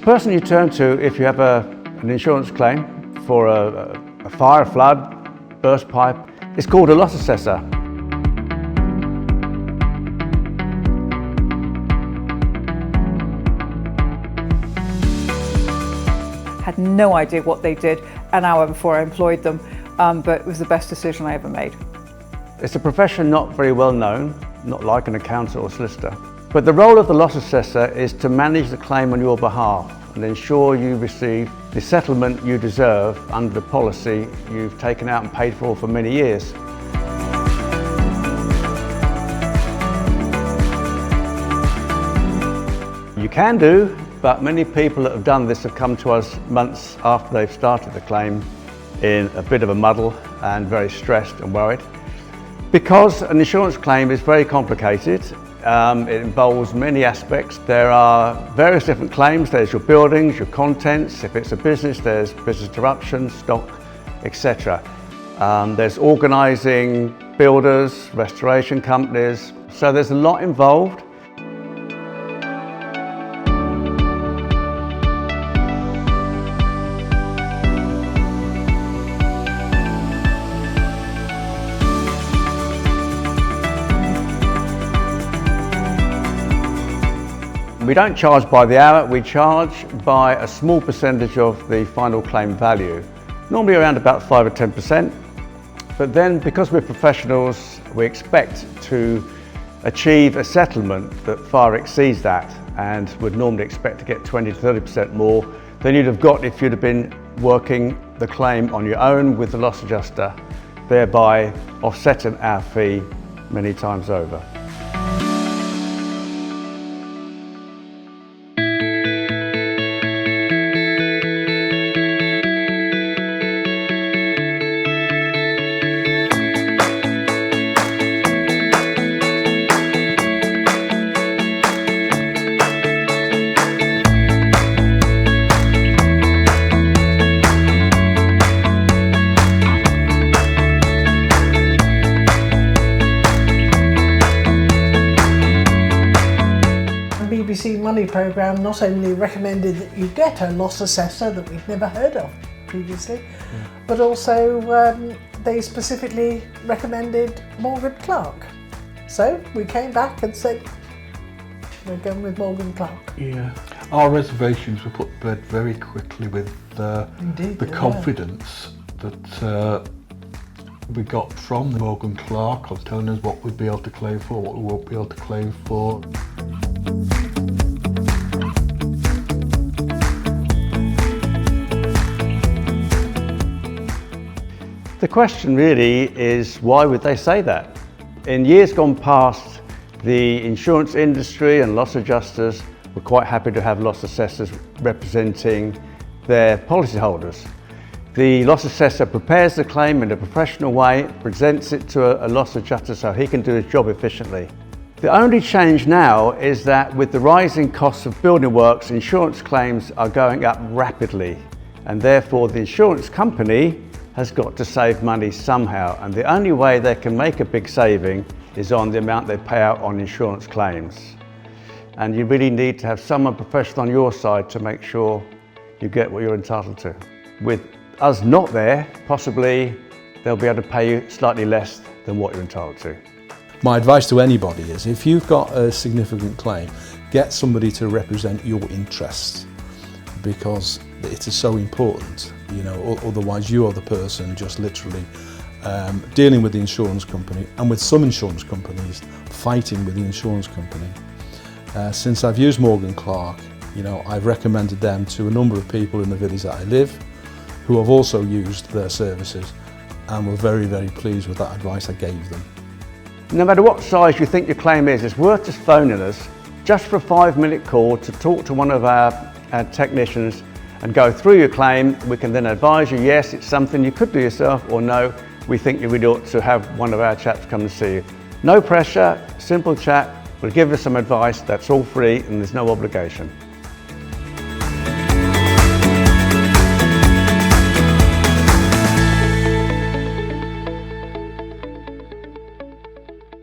The person you turn to if you have an insurance claim for a fire, flood, burst pipe is called a loss assessor. Had no idea what they did an hour before I employed them, but it was the best decision I ever made. It's a profession not very well known, not like an accountant or solicitor. But the role of the loss assessor is to manage the claim on your behalf and ensure you receive the settlement you deserve under the policy you've taken out and paid for many years. You can do, but many people that have done this have come to us months after they've started the claim in a bit of a muddle and very stressed and worried. Because an insurance claim is very complicated, it involves many aspects. There are various different claims. There's your buildings, your contents. If it's a business, there's business interruption, stock, etc. There's organising builders, restoration companies. So there's a lot involved. We don't charge by the hour, we charge by a small percentage of the final claim value, normally around about 5 or 10%. But then, because we're professionals, we expect to achieve a settlement that far exceeds that and would normally expect to get 20 to 30% more than you'd have got if you'd have been working the claim on your own with the loss adjuster, thereby offsetting our fee many times over. BBC Money programme not only recommended that you get a loss assessor that we'd never heard of previously, but also they specifically recommended Morgan Clark. So we came back and said, we're going with Morgan Clark. Yeah, our reservations were put to bed very quickly with the confidence that we got from Morgan Clark of telling us what we'd be able to claim for, what we won't be able to claim for. The question really is, why would they say that? In years gone past, the insurance industry and loss adjusters were quite happy to have loss assessors representing their policyholders. The loss assessor prepares the claim in a professional way, presents it to a loss adjuster so he can do his job efficiently. The only change now is that with the rising costs of building works, insurance claims are going up rapidly, and therefore the insurance company has got to save money somehow, and the only way they can make a big saving is on the amount they pay out on insurance claims. And you really need to have someone professional on your side to make sure you get what you're entitled to. With us not there, possibly they'll be able to pay you slightly less than what you're entitled to. My advice to anybody is, if you've got a significant claim, get somebody to represent your interests, because it is so important. You know, otherwise you are the person just literally dealing with the insurance company, and with some insurance companies fighting with the insurance company. Since I've used Morgan Clark, you know, I've recommended them to a number of people in the village that I live who have also used their services and were very, very pleased with that advice I gave them. No matter what size you think your claim is, it's worth just phoning us just for a 5-minute call to talk to one of our technicians and go through your claim. We can then advise you, yes, it's something you could do yourself, or no, we think you really ought to have one of our chaps come and see you. No pressure, simple chat, we'll give you some advice, that's all free and there's no obligation.